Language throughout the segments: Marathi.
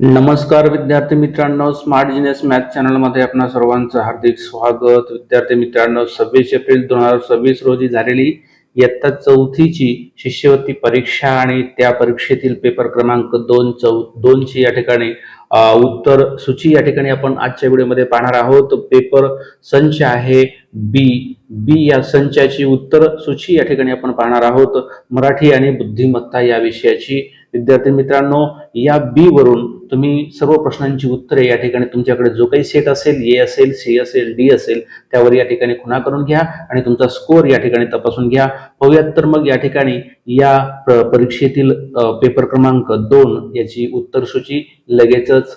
नमस्कार विद्यार्थी मित्रांनो, स्मार्ट जीनियस मॅथ चॅनलमध्ये आपणा सर्वांचं हार्दिक स्वागत। विद्यार्थी मित्रांनो, 26 एप्रिल 2026 रोजी झालेली इयत्ता 4थीची शिष्यवृत्ती परीक्षा आणि त्या परीक्षेतील पेपर क्रमांक 2 ची या ठिकाणी उत्तर सूची या ठिकाणी आपण आजच्या व्हिडिओमध्ये पाहणार आहोत। पेपर संच आहे बी या संचाची उत्तर सूची या ठिकाणी आपण पाहणार आहोत। मराठी आणि बुद्धिमत्ता या विषयाची। विद्यार्थी मित्रांनो, या बी वरून तुम्ही सर्व प्रश्नांची उत्तरे या ठिकाणी तुमच्याकडे जो काही सेट असेल, ए असेल, सी असेल, डी असेल, त्यावर या ठिकाणी खुणा करून घ्या आणि तुमचा स्कोर या ठिकाणी तपासून घ्या। पाहूयात तर मग या ठिकाणी या परीक्षेतील पेपर क्रमांक 2 याची उत्तर सूची लगेचच।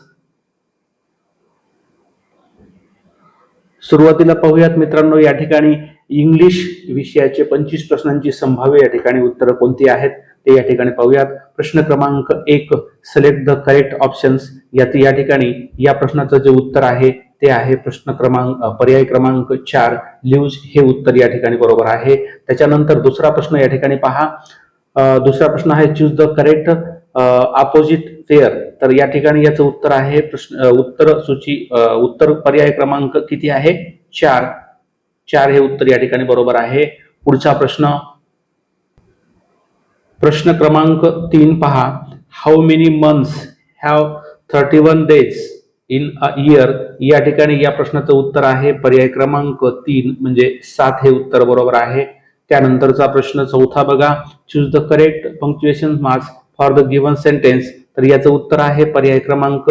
सुरुवातीला पाहूयात मित्रांनो, या ठिकाणी इंग्लिश विषयाचे 25 प्रश्नांची संभाव्य या ठिकाणी उत्तरं कोणती आहेत ते या ठिकाणी पाहूयात। प्रश्न क्रमांक 1, सिलेक्ट द करेक्ट ऑप्शन्स। या ठिकाणी या प्रश्नाचं जे उत्तर आहे ते आहे पर्याय क्रमांक 4, लिव्ज हे उत्तर या ठिकाणी बरोबर आहे। त्याच्यानंतर दुसरा प्रश्न या ठिकाणी पहा। दुसरा प्रश्न आहे choose the correct opposite pair. तर या ठिकाणी याचं उत्तर आहे उत्तर पर्याय क्रमांक किती आहे? 4 हे उत्तर या ठिकाणी बरोबर आहे। पुढचा प्रश्न क्रमांक 3 पहा। How many months have 31 days in a year. या ठिकाणी या प्रश्नाचं उत्तर आहे पर्याय क्रमांक 3 म्हणजे 7 हे उत्तर बरोबर आहे। त्यानंतरचा प्रश्न चौथा बघा। Choose the correct punctuation marks for the given sentence. तर याचं उत्तर आहे पर्याय क्रमांक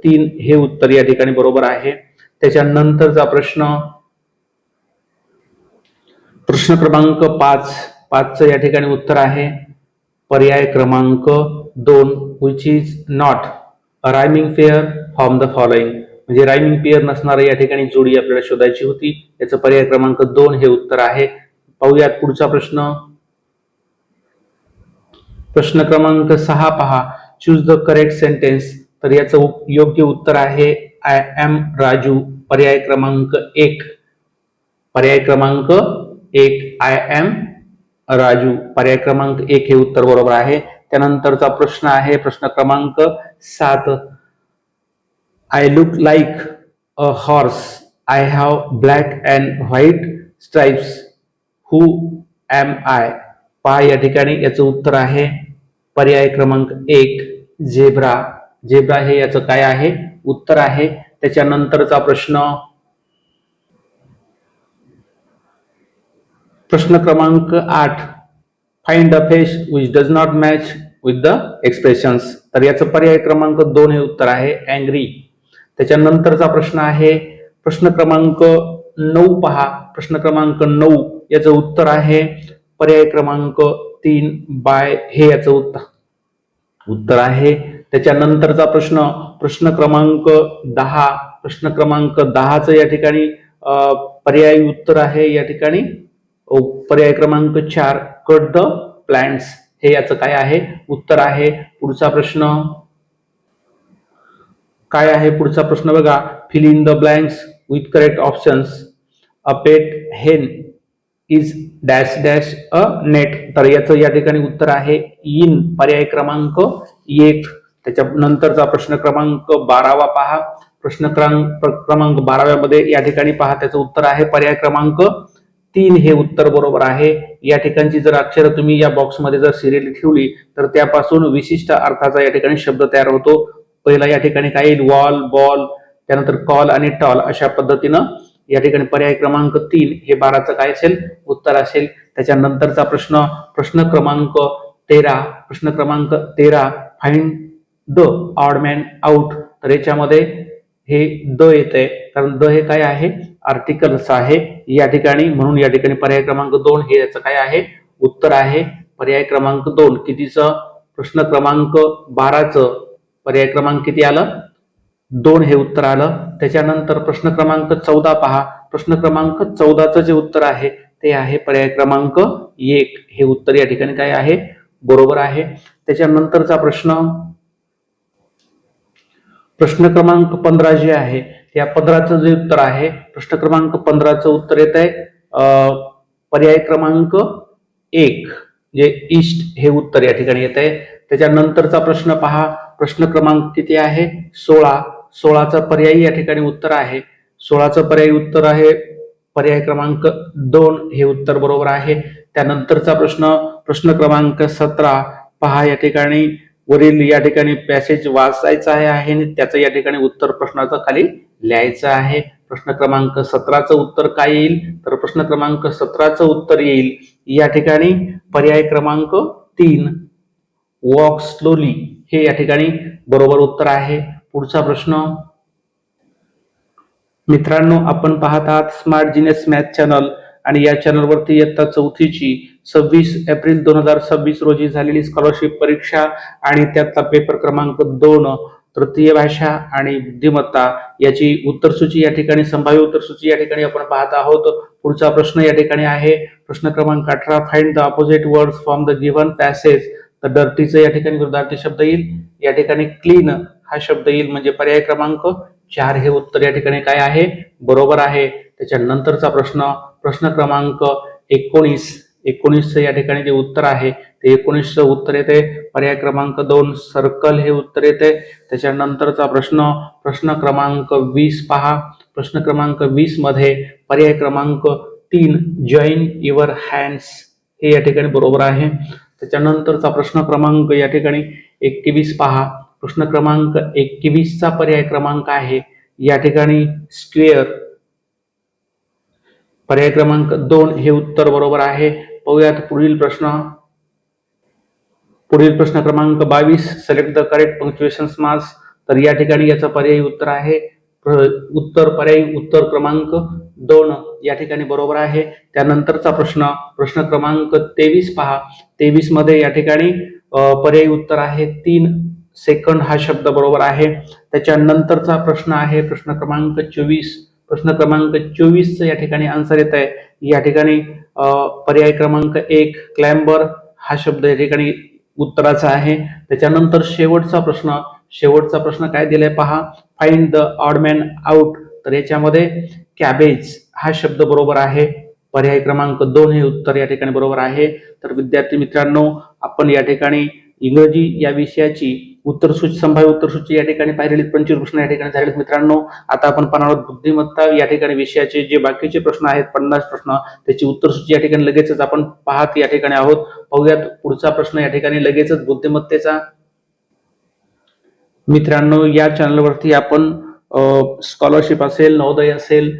3 हे उत्तर या ठिकाणी बरोबर आहे। त्याच्यानंतरचा प्रश्न क्रमांक 5 या ठिकाणी उत्तर आहे पर्याय क्रमांक 2, which is not a rhyming pair from the following। म्हणजे रायमिंग पेअर नसणारी या ठिकाणी जोडी आपल्याला शोधायची होती। याचं पर्याय क्रमांक 2 हे उत्तर आहे। पाहूयात पुढचा प्रश्न क्रमांक 6 पहा। Choose the correct sentence. तर याचं योग्य उत्तर आहे आय एम राजू। पर्याय क्रमांक 1 आय एम राजू। पर्याय क्रमांक 1 हे उत्तर बरोबर आहे। त्यानंतरचा प्रश्न आहे प्रश्न क्रमांक 7, I look like a horse, I have black and white stripes, who am I. पहा या ठिकाणी याचं उत्तर आहे पर्याय क्रमांक 1 झेब्रा हे याचं काय आहे? उत्तर आहे। त्याच्यानंतरचा प्रश्न क्रमांक 8, find a face which does not match with the expressions. तर याचं पर्याय क्रमांक 2 हे उत्तर आहे अँग्री। त्याच्यानंतरचा प्रश्न आहे प्रश्न क्रमांक 9 पहा। प्रश्न क्रमांक 9 याचं उत्तर आहे पर्याय क्रमांक 3 बाय हे याचं उत्तर आहे। त्याच्यानंतरचा प्रश्न क्रमांक 10 या ठिकाणी पर्यायी उत्तर आहे या ठिकाणी पर्याय क्रमांक 4, कट द प्लांट्स हे याचं काय आहे? उत्तर आहे। पुढचा प्रश्न काय आहे? पुढचा प्रश्न बघा। Fill in the blanks with correct options. A pet hen is dash dash a net. तर याचं या ठिकाणी उत्तर आहे इन, पर्याय क्रमांक 1। त्याच्यानंतरचा प्रश्न क्रमांक 12 पहा। प्रश्न क्रमांक 12 मध्ये या ठिकाणी पहा त्याचं उत्तर आहे पर्याय क्रमांक 3 हे उत्तर बरोबर आहे। या ठिकाणची जर अक्षरं तुम्ही या बॉक्समध्ये जर सिरियली ठेवली तर त्यापासून विशिष्ट अर्थाचा या ठिकाणी शब्द तयार होतो। पहिला या ठिकाणी काय येईल? वॉल, बॉल, त्यानंतर कॉल आणि टॉल अशा पद्धतीनं या ठिकाणी पर्याय क्रमांक 3 हे 12चं काय असेल? उत्तर असेल। त्याच्यानंतरचा प्रश्न क्रमांक 13 find the odd man out. तर याच्यामध्ये हे द येते, कारण द हे काय आहे? आर्टिकल्स आहे या ठिकाणी, म्हणून या ठिकाणी पर्याय क्रमांक 2 हे याचं काय आहे? उत्तर आहे। पर्याय क्रमांक 2 कितीचं? प्रश्न क्रमांक 12चं पर्याय क्रमांक किती आलं? 2 हे उत्तर आलं। त्याच्यानंतर प्रश्न क्रमांक 14 पहा। प्रश्न क्रमांक 14चं जे उत्तर आहे ते आहे पर्याय क्रमांक 1 हे उत्तर या ठिकाणी काय आहे? बरोबर आहे। त्याच्यानंतरचा प्रश्न क्रमांक 15 जे आहे या 15चं जे उत्तर आहे, प्रश्न क्रमांक 15चं उत्तर येत आहे पर्याय क्रमांक 1 जे ईस्ट हे उत्तर या ठिकाणी येत आहे। त्याच्यानंतरचा प्रश्न पहा, प्रश्न क्रमांक किती आहे? 16. 16चा पर्यायी या ठिकाणी उत्तर आहे. 16चं पर्यायी उत्तर आहे पर्याय क्रमांक 2 हे उत्तर बरोबर आहे. त्यानंतरचा प्रश्न, प्रश्न क्रमांक 17 पहा, या ठिकाणी वरील या ठिकाणी पॅसेज वाचायचा आहे आणि त्याचं या ठिकाणी उत्तर प्रश्नाचं खाली लिहायचं आहे. प्रश्न क्रमांक 17चं उत्तर काय येईल? तर प्रश्न क्रमांक 17चं उत्तर येईल या ठिकाणी पर्याय क्रमांक 3 वॉक स्लोली हे या ठिकाणी बरोबर उत्तर आहे. पुढचा प्रश्न मित्रांनो, आपण पाहत आहात स्मार्ट जीनियस मॅथ चॅनल आणि या चॅनलवरती इयत्ता 4थीची 26 एप्रिल 2026 रोजी झालेली स्कॉलरशिप परीक्षा आणि त्यातला पेपर क्रमांक 2 तृतीय भाषा आणि बुद्धिमत्ता याची उत्तरसूची या ठिकाणी, संभाव्य उत्तरसूची या ठिकाणी आपण पाहत आहोत. पुढचा प्रश्न या ठिकाणी आहे प्रश्न क्रमांक 18, find the opposite words from the given passage. तर डर्टीचं या ठिकाणी विरुद्धार्थी शब्द येईल, या ठिकाणी क्लीन हा शब्द येईल, म्हणजे पर्याय क्रमांक 4 हे उत्तर या ठिकाणी काय आहे? बरोबर आहे. त्याच्यानंतरचा प्रश्न, प्रश्न क्रमांक 19 या ठिकाणी जे उत्तर आहे ते 19चं उत्तर येते पर्याय क्रमांक 2 सर्कल हे उत्तर येते. त्याच्यानंतरचा प्रश्न, प्रश्न क्रमांक 20 पहा, प्रश्न क्रमांक 20 मध्ये पर्याय क्रमांक 3 जॉईन युअर हँड्स हे या ठिकाणी बरोबर आहे. त्याच्यानंतरचा प्रश्न क्रमांक या ठिकाणी 21 पहा, प्रश्न क्रमांक 21चा पर्याय क्रमांक आहे या ठिकाणी स्क्वेअर, पर्याय क्रमांक 2 हे उत्तर बरोबर आहे. पाहूयात पुढील प्रश्न. पुढील प्रश्न क्रमांक 22, select the correct punctuation marks. तर या ठिकाणी याचं पर्यायी उत्तर आहे पर्यायी उत्तर क्रमांक 2 या ठिकाणी बरोबर आहे. त्यानंतरचा प्रश्न, प्रश्न क्रमांक 23 पहा, 23 मध्ये या ठिकाणी पर्यायी उत्तर आहे 3 सेकंड हा शब्द बरोबर आहे. त्याच्यानंतरचा प्रश्न आहे प्रश्न क्रमांक 24. प्रश्न क्रमांक 24 या ठिकाणी आन्सर येत आहे या ठिकाणी पर्याय क्रमांक 1 क्लाइंबर हा शब्द या ठिकाणी उत्तराचा आहे. त्याच्यानंतर शेवटचा प्रश्न काय दिलाय पहा, find the odd man out. तर याच्यामध्ये कॅबेज हा शब्द बरोबर आहे, पर्याय क्रमांक 2 हे उत्तर या ठिकाणी बरोबर आहे. तर विद्यार्थी मित्रांनो, आपण या ठिकाणी इंग्रजी या विषयाची उत्तरसूची, संभाव्य उत्तरसूची या ठिकाणी पाहिलेली 25 प्रश्न या ठिकाणी झालेत मित्रांनो. आता आपण पाहणार आहोत बुद्धिमत्ता या ठिकाणी विषयाचे जे बाकीचे प्रश्न आहेत 50 प्रश्न, त्याची उत्तरसूची या ठिकाणी लगेचच आपण पाहत या ठिकाणी आहोत. पाहूयात पुढचा प्रश्न या ठिकाणी लगेचच बुद्धिमत्तेचा. मित्रांनो, या चॅनलवरती आपण स्कॉलरशिप असेल, नवोदय असेल,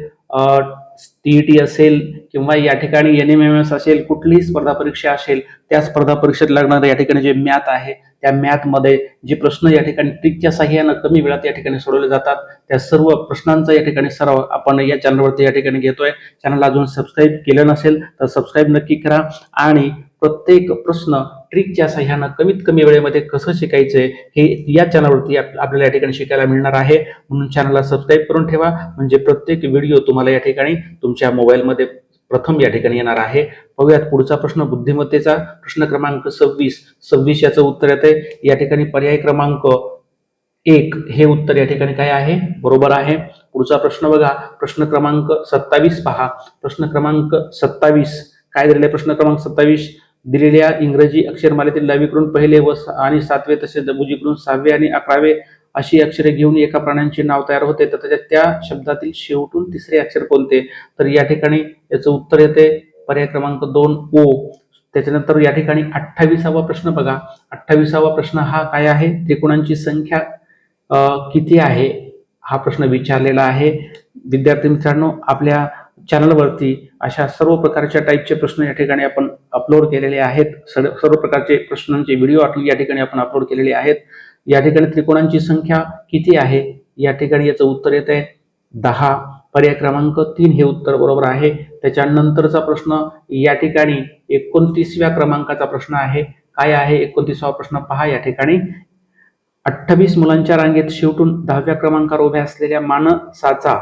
टीईटी असेल किंवा या ठिकाणी NMMS असेल, कुठलीही स्पर्धा परीक्षा असेल त्या स्पर्धा परीक्षेत लागणारे या ठिकाणी जे मॅथ आहे त्या मॅथ मध्ये जे प्रश्न या ठिकाणी ट्रिकच्या साहाय्याने कमी वेळात या ठिकाणी सोडवले जातात त्या सर्व प्रश्नांचा या ठिकाणी सराव आपण या चॅनलवरती या ठिकाणी घेतोय. चॅनल अजून सबस्क्राईब केलं नसेल तर सबस्क्राईब नक्की करा आणि प्रत्येक प्रश्न ट्रिकच्या साहाय्याने कमीत कमी वेळेमध्ये कसं शिकायचंय हे या चॅनलवरती आपल्याला या ठिकाणी शिकायला मिळणार आहे. म्हणून चॅनलला सबस्क्राईब करून ठेवा, म्हणजे प्रत्येक व्हिडिओ तुम्हाला या ठिकाणी तुमच्या मोबाईलमध्ये प्रथम या ठिकाणी येणार आहे. पाहूयात पुढचा प्रश्न बुद्धिमत्तेचा. प्रश्न क्रमांक 26 याचं उत्तर येते या ठिकाणी पर्याय क्रमांक 1 हे उत्तर या ठिकाणी काय आहे? बरोबर आहे. पुढचा प्रश्न बघा, प्रश्न क्रमांक 27 पहा. प्रश्न क्रमांक 27 काय दिलेला आहे? प्रश्न क्रमांक 27 दिलेल्या इंग्रजी अक्षरमालेतील 10वी कडून पहिले व आणि 7वे तसेच उजवीकडून 6वे आणि 11वे अशी अक्षरे घेऊन एका प्राण्यांचे नाव तयार होते, तर त्याच्यात त्या शब्दातील शेवटून तिसरे अक्षर कोणते? तर या ठिकाणी याचं उत्तर येते पर्याय क्रमांक 2 ओ. त्याच्यानंतर या ठिकाणी 28वा प्रश्न बघा. 28वा प्रश्न हा काय आहे? त्रिकोणांची संख्या किती आहे हा प्रश्न विचारलेला आहे. विद्यार्थी मित्रांनो, आपल्या चॅनलवरती अशा सर्व प्रकारच्या टाईपचे प्रश्न या ठिकाणी आपण अपलोड केलेले आहेत. सर्व प्रकारचे प्रश्नांचे व्हिडिओ या ठिकाणी आपण अपलोड केलेले आहेत. या ठिकाणी त्रिकोणांची संख्या किती आहे या ठिकाणी याचं उत्तर येत आहे 10, पर्याय क्रमांक 3 हे उत्तर बरोबर आहे. त्याच्यानंतरचा प्रश्न या ठिकाणी 29व्या क्रमांकाचा प्रश्न आहे. काय आहे 29वा प्रश्न पहा. या ठिकाणी 28 मुलांच्या रांगेत शेवटून 10व्या क्रमांकावर उभ्या असलेल्या माणसाचा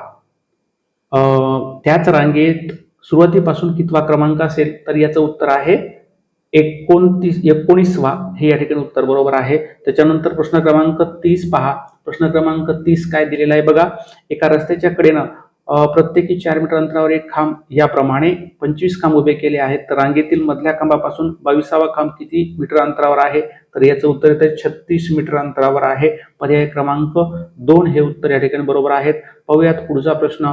त्याच रांगेत सुरुवातीपासून कितवा क्रमांक असेल? तर याचं उत्तर आहे 19वा हे या ठिकाणी उत्तर बरोबर आहे. त्याच्यानंतर प्रश्न क्रमांक 30 पहा. प्रश्न क्रमांक 30 काय दिलेला आहे बघा. एका रस्त्याच्या कडेनं प्रत्येकी 4 मीटर अंतरावर एक खांब याप्रमाणे 25 खांब उभे केले आहेत. तर रांगेतील मधल्या खांबापासून 22वा खांब किती मीटर अंतरावर आहे? तर याचं उत्तर येतं 36 मीटर अंतरावर आहे. पर्याय क्रमांक 2 हे उत्तर या ठिकाणी बरोबर आहेत. पाहूयात पुढचा प्रश्न.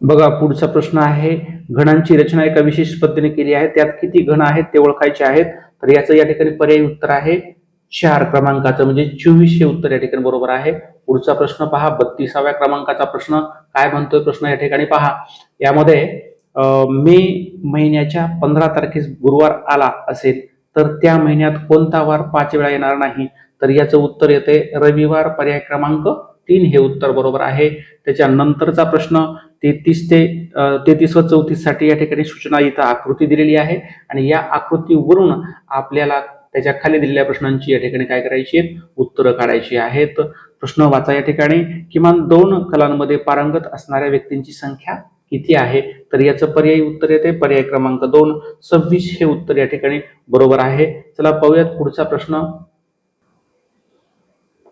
बघा, पुढचा प्रश्न आहे, घणांची रचना एका विशिष्ट पद्धतीने केली आहे, त्यात किती घन आहेत ते ओळखायचे आहेत. तर याचं या ठिकाणी पर्यायी उत्तर आहे 4 क्रमांकाचं, म्हणजे 24 हे उत्तर या ठिकाणी बरोबर आहे. पुढचा प्रश्न पहा, 32व्या क्रमांकाचा प्रश्न. काय म्हणतोय प्रश्न या ठिकाणी पहा. यामध्ये मे महिन्याच्या 15 तारखेस गुरुवार आला असेल तर त्या महिन्यात कोणता वार 5 वेळा येणार नाही? तर याचं उत्तर येते रविवार. पर्याय क्रमांक 3 हे उत्तर बरोबर आहे. त्याच्यानंतरचा प्रश्न 33 व 34 साठी या ठिकाणी सूचना इथं आकृती दिलेली आहे आणि या आकृतीवरून आपल्याला त्याच्या खाली दिलेल्या प्रश्नांची या ठिकाणी काय करायची आहेत? उत्तरं काढायची आहेत. प्रश्न वाचा या ठिकाणी. किमान 2 कलांमध्ये पारंगत असणाऱ्या व्यक्तींची संख्या किती आहे? तर याचं पर्यायी उत्तर येते पर्याय क्रमांक 2, 26 हे उत्तर या ठिकाणी बरोबर आहे. चला पाहूयात पुढचा प्रश्न.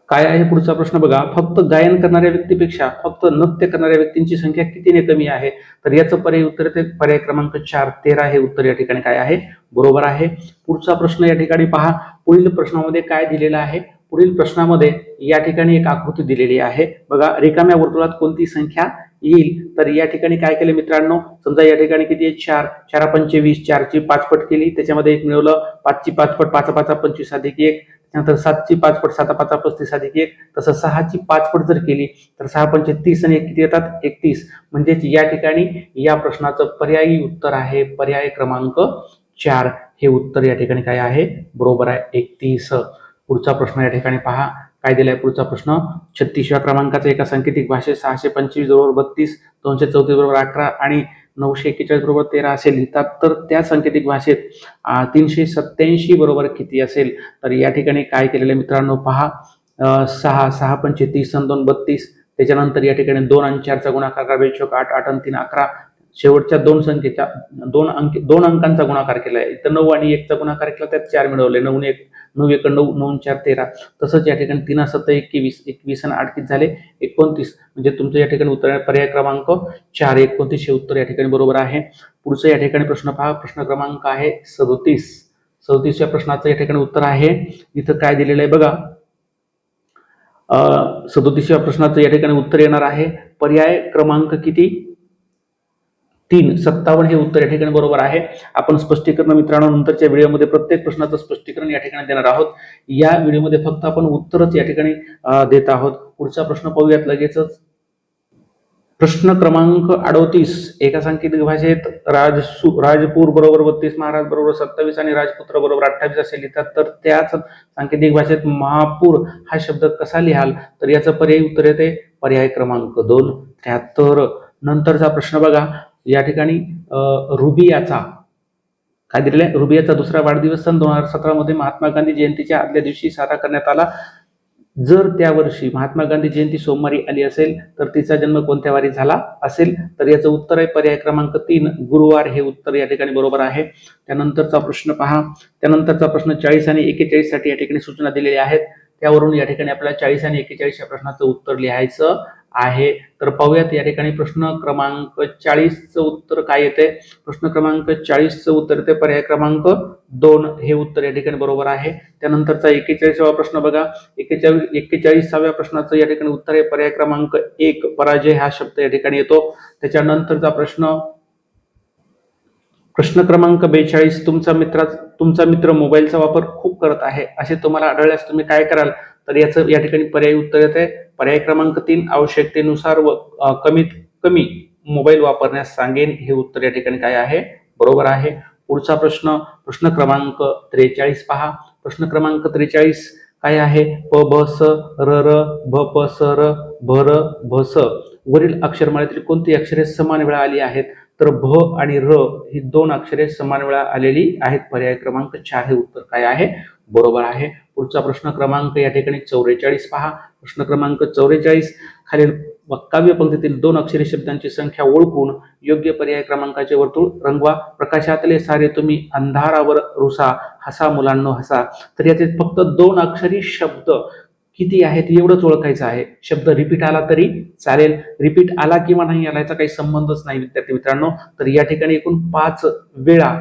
काय आहे पुढचा प्रश्न बघा. फक्त गायन करणाऱ्या व्यक्तीपेक्षा फक्त नृत्य करणाऱ्या व्यक्तींची संख्या कितीने कमी आहे? तर याचं पर्यायी उत्तर येते पर्याय क्रमांक 4, 13 हे उत्तर या ठिकाणी काय आहे? बरोबर आहे. पुढचा प्रश्न या ठिकाणी पहा. पुढील प्रश्नामध्ये काय दिलेलं आहे? पुढील प्रश्नामध्ये या ठिकाणी एक आकृती दिलेली आहे. बघा, रिकाम्या वर्तुळात कोणती संख्या येईल? तर या ठिकाणी काय केले मित्रांनो, समजा या ठिकाणी किती आहे? 4, 4 पंचे 20, 4 ची 5 पट केली, त्याच्यामध्ये एक मिळवलं, 5 ची 5 पट 5 5 25 अधिक 1, त्यानंतर 7 ची 5 पट 7 5 35 अधिक 1, तसं 6 ची 5 पट जर केली तर 6 पंचे 30 आणि 1 किती येतात? 31. म्हणजेच या ठिकाणी या प्रश्नाचं पर्यायी उत्तर आहे पर्याय क्रमांक 4 हे उत्तर या ठिकाणी काय आहे? बरोबर आहे, 31. पुढचा प्रश्न या ठिकाणी पहा. काय दिलाय पुढचा प्रश्न. 36व्या क्रमांकाचा एका सांकेतिक भाषेत 625 बरोबर 32, 234 बरोबर 11 आणि 941 बरोबर 13 असे लिहितात, तर त्या सांकेतिक भाषेत 387 बरोबर किती असेल? तर या ठिकाणी काय केलेलं आहे मित्रांनो पहा. 6 6 पंचे 30 आणि 2 32. त्याच्यानंतर या ठिकाणी 2 आणि 4चा गुणाकार करा, 8 8 आणि 3 11. शेवटच्या 2 संख्येच्या 2 अंकांचा गुणाकार केलाय. इथं 9 आणि 1चा गुणाकार केला, त्यात 4 मिळवले. 9 1 9 1 9 9 4 13. तसंच या ठिकाणी 3 7 21 21 आणि 8 किती झाले? 29. म्हणजे तुमचं या ठिकाणी उत्तर पर्याय क्रमांक 4 29 हे उत्तर या ठिकाणी बरोबर आहे. पुढचं या ठिकाणी प्रश्न पहा. प्रश्न क्रमांक आहे 37. 37व्या प्रश्नाचं या ठिकाणी उत्तर आहे. इथं काय दिलेलं आहे बघा. 37व्या प्रश्नाचं या ठिकाणी उत्तर येणार आहे पर्याय क्रमांक किती? 3 57 हे उत्तर या ठिकाणी बरोबर आहे. आपण स्पष्टीकरण मित्रांनो नंतरच्या व्हिडिओमध्ये प्रत्येक प्रश्नाचं स्पष्टीकरण या ठिकाणी देणार आहोत. या व्हिडिओमध्ये फक्त आपण उत्तरच या ठिकाणी देत आहोत. पुढचा प्रश्न पाहूयात लगेचच. प्रश्न क्रमांक 38. एका सांकेतिक भाषेत राजपूर बरोबर 32, महाराज बरोबर 27 आणि राजपुत्र बरोबर 28 असे लिहितात, तर त्याच सांकेतिक भाषेत महापूर हा शब्द कसा लिहाल? तर याचं पर्यायी उत्तर येते पर्याय क्रमांक 2 73. नंतरचा प्रश्न बघा. या ठिकाणी रुबियाचा काय दिलेला आहे? रुबियाचा दुसरा वाढदिवस सन 2017 मध्ये महात्मा गांधी जयंतीच्या आदल्या दिवशी साजरा करण्यात आला. जर त्या वर्षी महात्मा गांधी जयंती सोमवारी आली असेल तर तिचा जन्म कोणत्या वारी झाला असेल? तर याचं उत्तर आहे पर्याय क्रमांक 3 गुरुवार हे उत्तर या ठिकाणी बरोबर आहे. त्यानंतरचा प्रश्न पहा. त्यानंतरचा प्रश्न 40 आणि 41 साठी या ठिकाणी सूचना दिलेल्या आहेत. त्यावरून या ठिकाणी आपल्याला 40 आणि 41 या प्रश्नाचं उत्तर लिहायचं आहे. तर पाहूयात या ठिकाणी प्रश्न क्रमांक 40चं उत्तर काय येते? प्रश्न क्रमांक 40चं उत्तर येते पर्याय क्रमांक 2 हे उत्तर या ठिकाणी बरोबर आहे. त्यानंतरचा 41वा प्रश्न बघा. 41व्या प्रश्नाचं या ठिकाणी उत्तर आहे पर्याय क्रमांक 1 पराजय हा शब्द या ठिकाणी येतो. त्याच्यानंतरचा प्रश्न क्रमांक 42. तुमचा मित्र मोबाईलचा वापर खूप करत आहे असे तुम्हाला आढळल्यास तुम्ही काय कराल? तर याचं या ठिकाणी पर्यायी उत्तर येते पर्याय क्रमांक 3 आवश्यकतेनुसार व कमीत कमी मोबाईल वापरण्यास सांगेन हे उत्तर या ठिकाणी काय आहे? बरोबर आहे. पुढचा प्रश्न क्रमांक 43 पहा. प्रश्न क्रमांक 43 काय आहे? प ब स र र भ प स र भ र भ स वरील अक्षरमाळेतील कोणती अक्षरे समान वेळा आली आहेत? तर भ आणि र ही 2 अक्षरे समान वेळा आलेली आहेत. पर्याय क्रमांक 4 हे उत्तर काय आहे? बरोबर आहे. पुढचा प्रश्न क्रमांक या ठिकाणी 44 पहा. प्रश्न क्रमांक 44 खालील काव्य पंक्तीतील 2 अक्षरी शब्दांची संख्या ओळखून योग्य पर्याय क्रमांकाचे वर्तुळ रंगवा. प्रकाशातले सारे तुम्ही अंधारावर रुसा, हसा मुलांनो हसा. तर याचे फक्त 2 अक्षरी शब्द किती आहेत एवढंच ओळखायचं आहे. शब्द रिपीट आला तरी चालेल, रिपीट आला किंवा नाही आला याचा काही संबंधच नाही विद्यार्थी मित्रांनो. तर या ठिकाणी एकूण 5 वेळा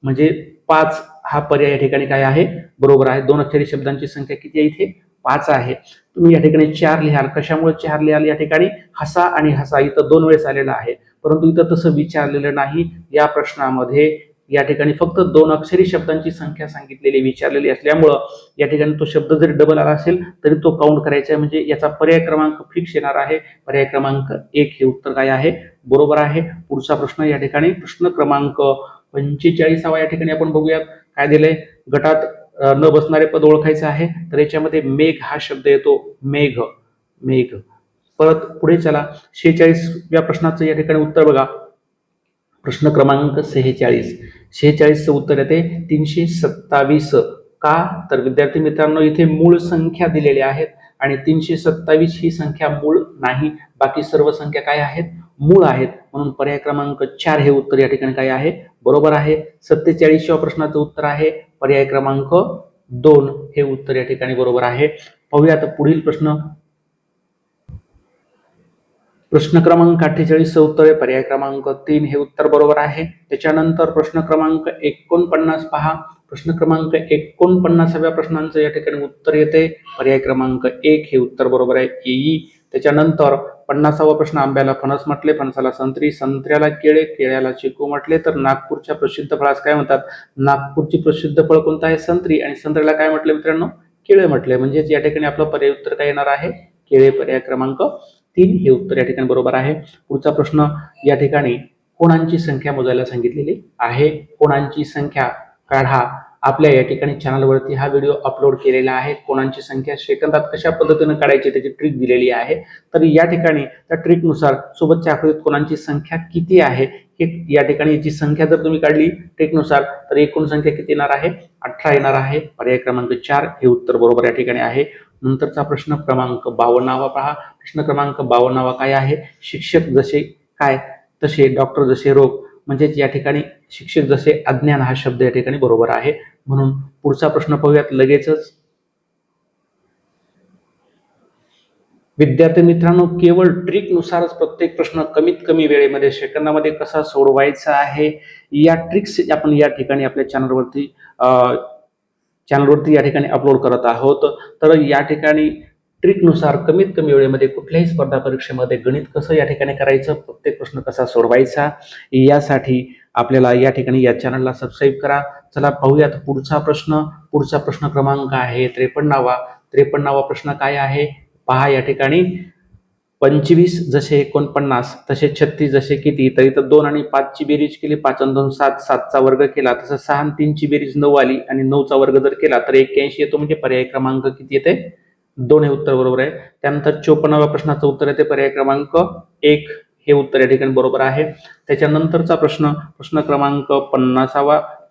म्हणजे 5 हा पर्याय या ठिकाणी काय आहे, बरोबर आहे. 2 अक्षरी शब्दांची संख्या किती आहे इथे, 5 आहे. तुम्ही या ठिकाणी 4 लिहाल. कशामुळे 4 लिहाल, या ठिकाणी हसा आणि हसा इथं 2 वेळेस आलेला आहे, परंतु इथं तसं विचारलेलं नाही. या प्रश्नामध्ये या ठिकाणी फक्त 2 अक्षरी शब्दांची संख्या सांगितलेली विचारलेली असल्यामुळं या ठिकाणी तो शब्द जरी डबल आला असेल तरी तो काउंट करायचा आहे. म्हणजे याचा पर्याय क्रमांक फिक्स येणार आहे. पर्याय क्रमांक 1 हे उत्तर काय आहे, बरोबर आहे. पुढचा प्रश्न या ठिकाणी प्रश्न क्रमांक 45 या ठिकाणी आपण बघूयात. काय दिलंय, गटात न बसणारे पद ओळखायचं आहे. तर याच्यामध्ये मेघ हा शब्द येतो, मेघ, मेघ. परत पुढे चला, 46व्या प्रश्नाचं या ठिकाणी उत्तर बघा. प्रश्न क्रमांक 46 उत्तर येते 327. का, तर विद्यार्थी मित्रांनो इथे मूळ संख्या दिलेल्या आहेत आणि 327 ही संख्या मूळ नाही, बाकी सर्व संख्या काय आहेत, मूळ आहेत. म्हणून पर्याय क्रमांक 4 हे उत्तर या ठिकाणी काय आहे, बरोबर आहे. 47व्या प्रश्नाचं उत्तर आहे पर्याय क्रमांक 2 हे उत्तर या ठिकाणी बरोबर आहे. पाहूयात पुढील प्रश्न. प्रश्न क्रमांक 48 उत्तर आहे पर्याय क्रमांक 3 हे उत्तर बरोबर आहे. त्याच्यानंतर प्रश्न क्रमांक 49 पहा. प्रश्न क्रमांक 49व्या प्रश्नांचं या ठिकाणी उत्तर येते पर्याय क्रमांक 1 हे उत्तर बरोबर आहे, येई. त्याच्यानंतर 50वा प्रश्न, आंब्याला फणस म्हटले, फणसाला संत्री, संत्र्याला केळे, केळ्याला चिकू म्हटले, तर नागपूरच्या प्रसिद्ध फळास काय म्हणतात, नागपूरची प्रसिद्ध फळ कोणतं आहे, संत्री, आणि संत्र्याला काय म्हटले मित्रांनो, केळे म्हटले. म्हणजेच या ठिकाणी आपलं पर्याय उत्तर काय येणार आहे, केळे. पर्याय क्रमांक 3 हे उत्तर या ठिकाणी बरोबर आहे. पुढचा प्रश्न या ठिकाणी कोणांची संख्या मोजायला सांगितलेली आहे. कोणांची संख्या काढा. आपल्या या ठिकाणी चॅनलवरती हा व्हिडिओ अपलोड केलेला आहे. कोणांची संख्या सेकंदात कशा पद्धतीने काढायची त्याची ट्रिक दिलेली आहे. तर या ठिकाणी त्या ट्रिकनुसार सोबतच्या आकृतीत कोणांची संख्या किती आहे हे या ठिकाणी याची संख्या जर तुम्ही काढली ट्रिकनुसार तर एकूण संख्या किती येणार आहे, 18 येणार आहे. पर्याय क्रमांक 4 हे उत्तर बरोबर या ठिकाणी आहे. नंतरचा प्रश्न क्रमांक 52 पहा. प्रश्न क्रमांक 52 काय आहे, शिक्षक जसे काय तसे डॉक्टर जसे रोग. म्हणजेच या ठिकाणी शिक्षक जसे अज्ञान हा शब्द या ठिकाणी बरोबर आहे. म्हणून पुढचा प्रश्न पाहूयात लगेचच. विद्यार्थी मित्रांनो, केवळ ट्रिकनुसारच प्रत्येक प्रश्न कमीत कमी वेळेमध्ये सेकंदामध्ये कसा सोडवायचा आहे या ट्रिक्स आपण या ठिकाणी आपल्या चॅनलवरती या ठिकाणी अपलोड करत आहोत. तर या ठिकाणी ट्रिकनुसार कमीत कमी वेळेमध्ये कुठल्याही स्पर्धा परीक्षेमध्ये गणित कसं या ठिकाणी करायचं, प्रत्येक प्रश्न कसा सोडवायचा, यासाठी आपल्याला या ठिकाणी या चॅनलला सबस्क्राईब करा. चला पाहूयात पुढचा प्रश्न. पुढचा प्रश्न क्रमांक आहे 53वा प्रश्न काय आहे पहा. या ठिकाणी 25 जसे 49 तसे 36 जसे किती, तर इथं 2 आणि 5 ची बेरीज केली, 5 आणि 2 7, 7चा वर्ग केला, तसं 6 आणि 3 ची बेरीज 9 आली आणि 9चा वर्ग जर केला तर 81 येतो. म्हणजे पर्याय क्रमांक किती येते, 2 हे उत्तर बरोबर आहे. त्यानंतर 54व्या प्रश्नाचं उत्तर येते पर्याय क्रमांक 1 हे उत्तर या ठिकाणी बरोबर आहे. त्याच्यानंतरचा प्रश्न क्रमांक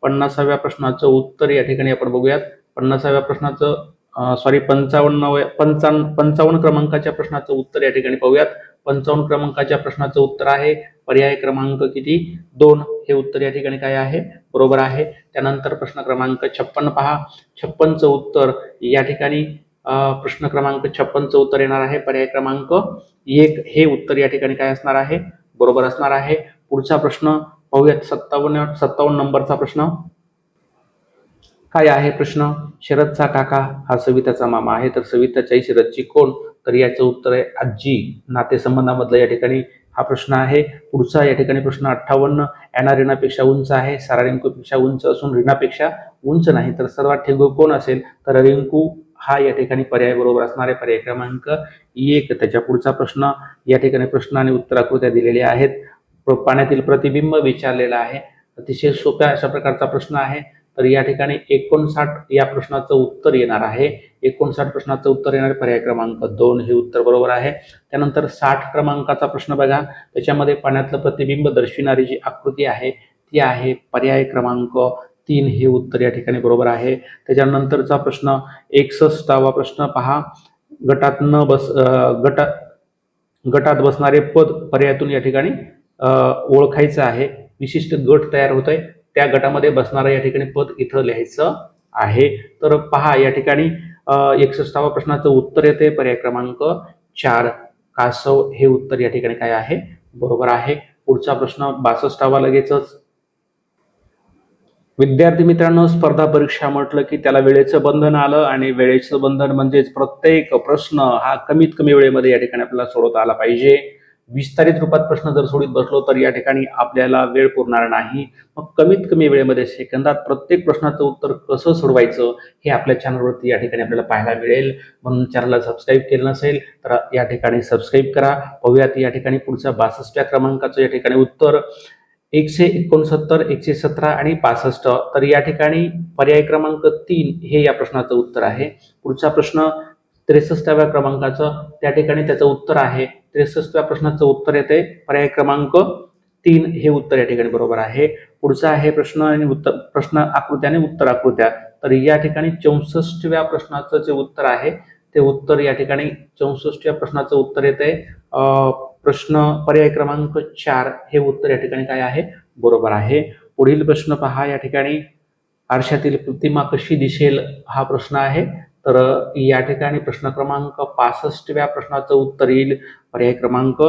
50व्या प्रश्नाचं उत्तर या ठिकाणी आपण बघूयात. 50व्या प्रश्नाचं 55 क्रमांकाच्या प्रश्नाचं उत्तर या ठिकाणी पाहूयात. 55 क्रमांकाच्या प्रश्नाचं उत्तर आहे पर्याय क्रमांक किती, 2 हे उत्तर या ठिकाणी काय आहे, बरोबर आहे. त्यानंतर प्रश्न क्रमांक 56 पहा. 56चं उत्तर या ठिकाणी प्रश्न क्रमांक 56चं उत्तर येणार आहे पर्याय क्रमांक 1 हे उत्तर या ठिकाणी काय असणार आहे, बरोबर असणार आहे. पुढचा प्रश्न पाहूयात. 57 नंबरचा प्रश्न काय आहे. प्रश्न, शरदचा काका हा सविताचा मामा आहे, तर सविताच्या शरदची कोण, तर याचं उत्तर आहे आजी. नातेसंबंधामधलं या ठिकाणी हा प्रश्न आहे. पुढचा या ठिकाणी प्रश्न 58. ॲना रीनापेक्षा उंच आहे, सारा रिंकूपेक्षा उंच असून रीनापेक्षा उंच नाही, तर सर्वात ठेंगू कोण असेल, तर रिंकू हा या ठिकाणी पर्याय बरोबर असणार आहे. पर्याय क्रमांक 1. त्याच्या पुढचा प्रश्न या ठिकाणी प्रश्न आणि उत्तराकृत्या दिलेल्या आहेत. पाण्यातील प्रतिबिंब विचारलेला आहे. अतिशय सोप्या अशा प्रकारचा प्रश्न आहे. तर या ठिकाणी 59 या प्रश्नाचं उत्तर येणार आहे. 59 प्रश्नाचं उत्तर येणार पर्याय क्रमांक 2 हे उत्तर बरोबर आहे. त्यानंतर 60 क्रमांकाचा प्रश्न बघा. त्याच्यामध्ये पाण्यातलं प्रतिबिंब दर्शविणारी जी आकृती आहे ती आहे पर्याय क्रमांक 3 हे उत्तर या ठिकाणी बरोबर आहे. त्याच्यानंतरचा प्रश्न 61वा प्रश्न पहा. गटात बसणारे पद पर्यायातून या ठिकाणी ओळखायचं आहे. विशिष्ट गट तयार होत आहे, त्या गटामध्ये बसणारं या ठिकाणी पद इथं लिहायचं आहे. तर पहा या ठिकाणी 61व्या प्रश्नाचं उत्तर येते पर्याय क्रमांक 4 कासव हे उत्तर या ठिकाणी काय आहे बरोबर आहे। पुढचा प्रश्न 62वा लगेचच। विद्यार्थी मित्रांनो, स्पर्धा परीक्षा म्हटलं की त्याला वेळेचं बंधन आलं आणि वेळेचं बंधन म्हणजेच प्रत्येक प्रश्न हा कमीत कमी वेळेमध्ये या ठिकाणी आपल्याला सोडवता आला पाहिजे। विस्तारित रूपात प्रश्न जर सोडीत बसलो तर या ठिकाणी आपल्याला वेळ पुरणार नाही। मग कमीत कमी वेळेमध्ये सेकंदात प्रत्येक प्रश्नाचं उत्तर कसं सोडवायचं हे आपल्या चॅनलवरती या ठिकाणी आपल्याला पाहायला मिळेल। म्हणून चॅनलला सबस्क्राईब केलं नसेल तर या ठिकाणी सबस्क्राईब करा। पाहूयात या ठिकाणी पुढच्या 62व्या क्रमांकाचं या ठिकाणी उत्तर 169, 117 आणि 65। तर या ठिकाणी पर्याय क्रमांक 3 हे या प्रश्नाचं उत्तर आहे। पुढचा प्रश्न 63व्या क्रमांकाचं, त्या ठिकाणी त्याचं उत्तर आहे 63व्या प्रश्नाचं उत्तर येते पर्याय क्रमांक 3 हे उत्तर या ठिकाणी बरोबर आहे। पुढचा आहे प्रश्न आणि उत्तर, प्रश्न आकृत्या आणि उत्तर आकृत्या। तर या ठिकाणी 64व्या प्रश्नाचं जे उत्तर आहे ते उत्तर या ठिकाणी 64व्या प्रश्नाचं उत्तर येते प्रश्न पर्याय क्रमांक 4 हे उत्तर या ठिकाणी काय आहे बरोबर आहे। पुढील प्रश्न पहा, या ठिकाणी आरशातील प्रतिमा कशी दिसेल हा प्रश्न आहे। तर या ठिकाणी प्रश्न क्रमांक 65व्या प्रश्नाचं उत्तर येईल पर्याय क्रमांक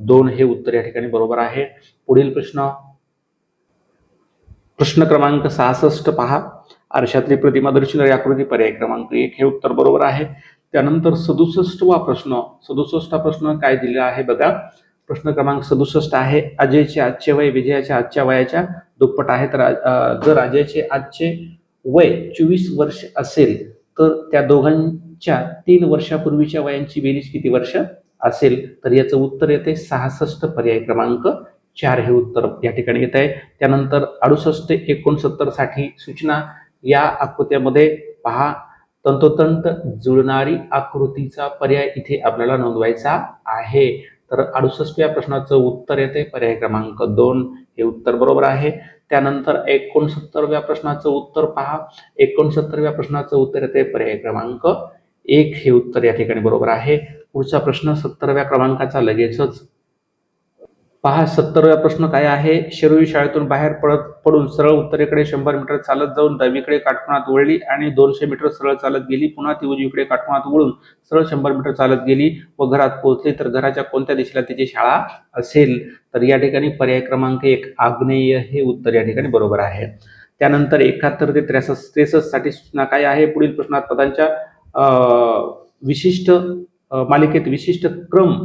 2 हे उत्तर या ठिकाणी बरोबर आहे। पुढील प्रश्न क्रमांक 66 पहा, आरशातली प्रतिमा दर्शवणारी आकृती पर्याय क्रमांक 1 हे उत्तर बरोबर आहे। त्यानंतर 67वा प्रश्न, 67वा प्रश्न काय दिलेला आहे बघा। प्रश्न क्रमांक 67 आहे, अजयचे आजचे वय विजयाच्या आजच्या वयाच्या दुप्पट आहे। तर जर अजयचे आजचे वय 24 वर्ष असेल तर त्या दोघांच्या 3 वर्षापूर्वीच्या वयांची बेरीज किती वर्ष असेल? तर याचं उत्तर येते 66 पर्याय क्रमांक 4 हे उत्तर या ठिकाणी येत आहे। त्यानंतर 68 ते 69 साठी सूचना, या आकृत्यामध्ये पहा तंतोतंत जुळणारी आकृतीचा पर्याय इथे आपल्याला नोंदवायचा आहे। तर 68व्या प्रश्नाचं उत्तर येते पर्याय क्रमांक 2 हे उत्तर बरोबर आहे। त्यानंतर 69व्या प्रश्नाचं उत्तर पहा, 69व्या प्रश्नाचं उत्तर येते पर्याय क्रमांक 1 हे उत्तर या ठिकाणी बरोबर आहे। पुढचा प्रश्न 70व्या क्रमांकाचा लगेचच पहा। 70व्या प्रश्न काय आहे, शिरोई शाळेतून बाहेर पडून सरळ उत्तरेकडे 100 मीटर चालत जाऊन डावीकडे काटकोनात वळली आणि 200 मीटर सरळ चालत गेली। पुन्हा ती उजवीकडे काटकोनात वळून सरळ 100 मीटर चालत गेली व घरात पोहोचली तर घराच्या कोणत्या दिशेला तिची शाळा असेल? तर या ठिकाणी पर्याय क्रमांक 1 आग्नेय हे उत्तर या ठिकाणी बरोबर आहे। त्यानंतर 71 ते 63 साठी सूचना काय आहे, पुढील प्रश्नात पदांच्या विशिष्ट मालिकेत विशिष्ट क्रम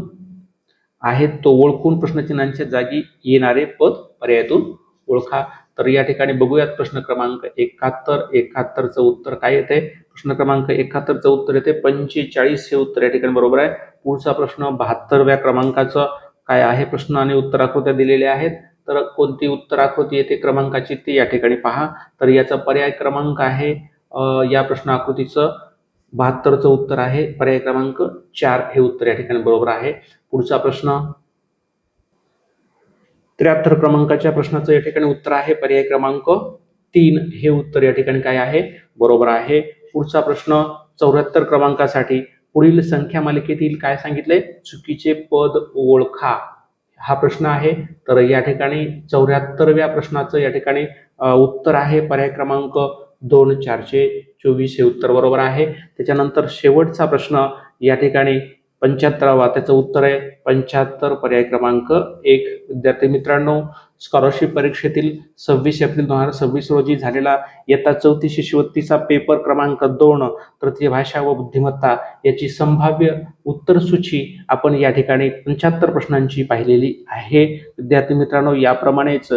आहेत तो ओळखून प्रश्नचिन्हांच्या जागी येणारे पद पर्यायातून ओळखा। तर या ठिकाणी बघूयात प्रश्न क्रमांक 71चं उत्तर काय येते। प्रश्न क्रमांक 71चं उत्तर येते 45 हे उत्तर या ठिकाणी बरोबर आहे। पुढचा प्रश्न 72व्या क्रमांकाचं काय आहे, प्रश्न आणि उत्तर आकृत्या दिलेल्या आहेत। तर कोणती उत्तर आकृती येते क्रमांकाची ते या ठिकाणी पहा। तर याचा पर्याय क्रमांक आहे या प्रश्न आकृतीचं 72चं उत्तर आहे पर्याय क्रमांक 4 हे उत्तर या ठिकाणी बरोबर आहे। पुढचा प्रश्न 73 क्रमांकाच्या प्रश्नाचं या ठिकाणी उत्तर आहे पर्याय क्रमांक 3 हे उत्तर या ठिकाणी काय आहे बरोबर आहे। पुढचा प्रश्न 74 क्रमांकासाठी पुढील संख्या मालिकेतील काय सांगितले, चुकीचे पद ओळखा हा प्रश्न आहे। तर या ठिकाणी 74व्या प्रश्नाचं या ठिकाणी उत्तर आहे पर्याय क्रमांक 2 424 हे उत्तर बरोबर आहे। त्याच्यानंतर शेवटचा प्रश्न या ठिकाणी 75वा, त्याचं उत्तर आहे 75 पर्याय क्रमांक 1। विद्यार्थी मित्रांनो, स्कॉलरशिप परीक्षेतील 26 एप्रिल 2026 रोजी झालेला इयत्ता 4थी शिष्यवृत्तीचा पेपर क्रमांक 2 तृतीय भाषा व बुद्धिमत्ता याची संभाव्य उत्तर सूची आपण या ठिकाणी 75 प्रश्नांची पाहिलेली आहे। विद्यार्थी मित्रांनो, याप्रमाणेच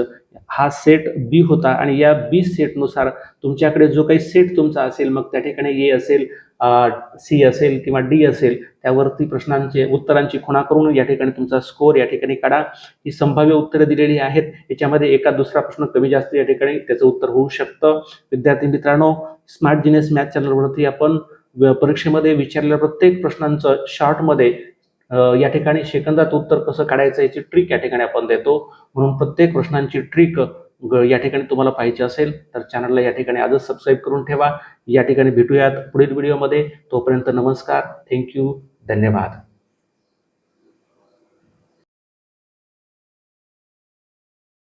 हा सेट बी होता आणि या बी सेटनुसार तुमच्याकडे जो काही सेट तुमचा असेल, मग त्या ठिकाणी ए असेल, सी असेल किंवा डी असेल, त्यावरती प्रश्नांचे उत्तरांची खुणा करून या ठिकाणी तुमचा स्कोर या ठिकाणी काढा। ही संभाव्य उत्तरे दिलेली आहेत, याच्यामध्ये एका दुसरा प्रश्न कमी जास्त या ठिकाणी त्याचं उत्तर होऊ शकतं। विद्यार्थी मित्रांनो, स्मार्ट जीनियस मॅथ चॅनलवरती आपण परीक्षेमध्ये विचारलेल्या प्रत्येक प्रश्नांचं शॉर्टमध्ये या ठिकाणी सेकंदात उत्तर कसं काढायचं याची ट्रिक या ठिकाणी आपण देतो। म्हणून प्रत्येक प्रश्नांची ट्रिक या ठिकाणी तुम्हाला पाहिजे असेल तर चॅनलला या ठिकाणी आजच सबस्क्राईब करून ठेवा। या ठिकाणी भेटूयात पुढील व्हिडिओमध्ये, तोपर्यंत नमस्कार, थँक्यू, धन्यवाद।